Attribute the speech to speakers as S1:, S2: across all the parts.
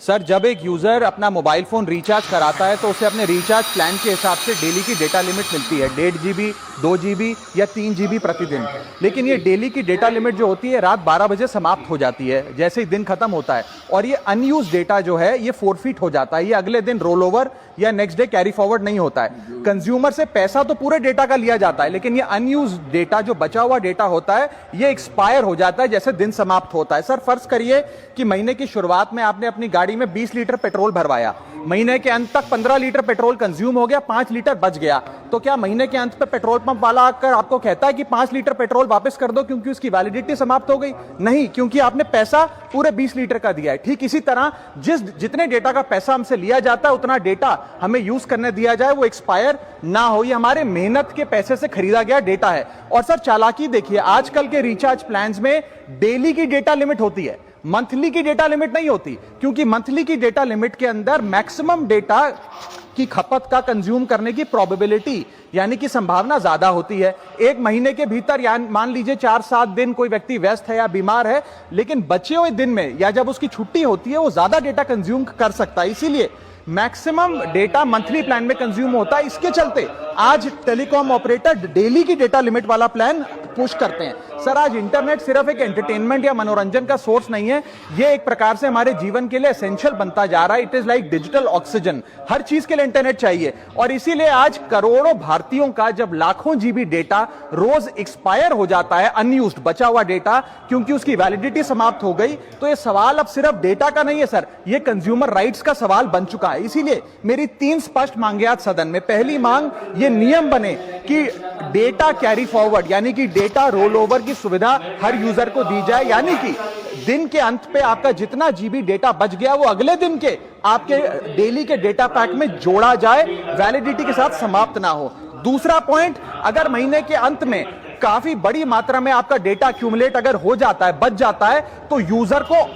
S1: Sir, जब एक user अपना मोबाइल फोन रिचार्ज कराता है तो उसे अपने रिचार्ज प्लान के हिसाब से डेली की डेटा लिमिट मिलती है 1.5 GB, 2 GB या 3 GB प्रतिदिन। लेकिन ये डेली की डेटा लिमिट जो होती है रात 12 बजे समाप्त हो जाती है जैसे ही दिन खत्म होता है, और ये अनयूज डेटा जो है ये फोरफिट हो जाता है, ये अगले दिन रोल ओवर या नेक्स्ट डे कैरी फॉरवर्ड नहीं होता है। कंज्यूमर से पैसा तो पूरे डेटा का लिया जाता है, लेकिन ये अनयूज डेटा जो बचा हुआ डेटा होता है ये एक्सपायर हो जाता है जैसे दिन समाप्त होता है। सर, फर्ज करिए कि महीने की शुरुआत में आपने अपनी गाड़ी में 20 लीटर पेट्रोल भरवाया, महीने के अंत तक 15 लीटर पेट्रोल कंज्यूम हो गया, 5 लीटर बच गया, तो क्या महीने के अंत पे पेट्रोल पंप वाला आकर आपको कहता है कि 5 लीटर पेट्रोल वापस कर दो क्योंकि उसकी वैलिडिटी समाप्त हो गई? नहीं, क्योंकि आपने पैसा पूरे 20 लीटर का दिया है। ठीक इसी तरह जितने डेटा का पैसा हमसे लिया जाता है उतना डेटा हमें यूज करने दिया जाए, वो एक्सपायर ना हो। ये हमारे मेहनत के पैसे से खरीदा गया डेटा है। और सर, चालाकी देखिए, आजकल के रिचार्ज प्लान्स में डेली की डेटा लिमिट होती है, मंथली की डेटा लिमिट नहीं होती, क्योंकि मंथली की डेटा लिमिट के अंदर मैक्सिमम डेटा की खपत का कंज्यूम करने की प्रोबेबिलिटी यानी कि संभावना ज्यादा होती है। एक महीने के भीतर या मान लीजिए 4-7 दिन कोई व्यक्ति व्यस्त है या बीमार है, लेकिन बचे हुए दिन में या जब उसकी छुट्टी होती है वो ज्यादा डेटा कंज्यूम कर सकता है, इसीलिए मैक्सिमम डेटा मंथली प्लान में कंज्यूम होता है। इसके चलते आज टेलीकॉम ऑपरेटर डेली की डेटा लिमिट वाला प्लान पुश करते हैं। सर, आज इंटरनेट सिर्फ एक एंटरटेनमेंट या मनोरंजन का सोर्स नहीं है, ये एक प्रकार से हमारे जीवन के लिए एसेंशियल बनता जा रहा है। It is like digital oxygen, हर चीज के लिए इंटरनेट चाहिए। और इसीलिए आज करोड़ों भारतीयों का जब लाखों जीबी डेटा रोज एक्सपायर हो जाता है, अनयूज्ड बचा हुआ डेटा, क्योंकि उसकी वैलिडिटी समाप्त हो गई, तो ये सवाल अब सिर्फ डेटा का नहीं है सर, ये कंज्यूमर राइट्स का सवाल बन चुका है। इसीलिए मेरी 3 स्पष्ट मांगे आज सदन में। पहली मांग, ये नियम बने कि डेटा कैरी फॉरवर्ड यानी कि डेटा रोल ओवर की सुविधा हर यूजर को दी जाए, यानी कि दिन के अंत पे आपका जितना जीबी डेटा बच गया वो अगले दिन के आपके डेली के डेटा पैक में जोड़ा जाए, वैलिडिटी के साथ समाप्त ना हो। दूसरा पॉइंट, अगर महीने के अंत में काफी बड़ी मात्रा में आपका डेटा एक्यूमुलेट अगर हो जाता है, बच जाता है, तो यूजर को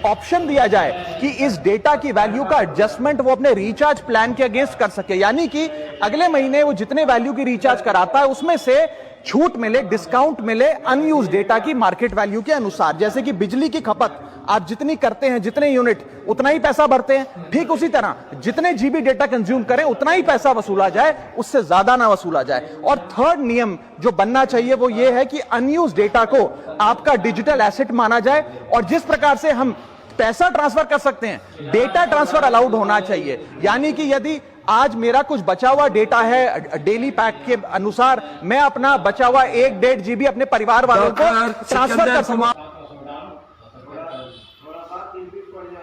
S1: ऑप्शन दिया जाए कि इस डेटा की वैल्यू का एडजस्टमेंट वो अपने रिचार्ज प्लान के अगेंस्ट कर सके, यानी कि अगले महीने वो जितने वैल्यू की रिचार्ज कराता है उसमें से छूट मिले, डिस्काउंट मिले अनयूज डेटा की मार्केट वैल्यू के अनुसार। जैसे कि बिजली की खपत आप जितनी करते हैं, जितने यूनिट उतना ही पैसा भरते हैं, ठीक उसी तरह जितने जीबी डेटा कंज्यूम करें उतना ही पैसा वसूला जाए, उससे ज्यादा ना वसूला जाए। और थर्ड नियम जो बनना चाहिए वो ये है कि अनयूज डेटा को आपका डिजिटल एसेट माना जाए, और जिस प्रकार से हम पैसा ट्रांसफर कर सकते हैं, डेटा ट्रांसफर अलाउड होना चाहिए। यानी कि यदि आज मेरा कुछ बचा हुआ डेटा है डेली पैक के अनुसार, मैं अपना बचा हुआ 1-1.5 GB अपने परिवार वालों को ट्रांसफर कर सकूं।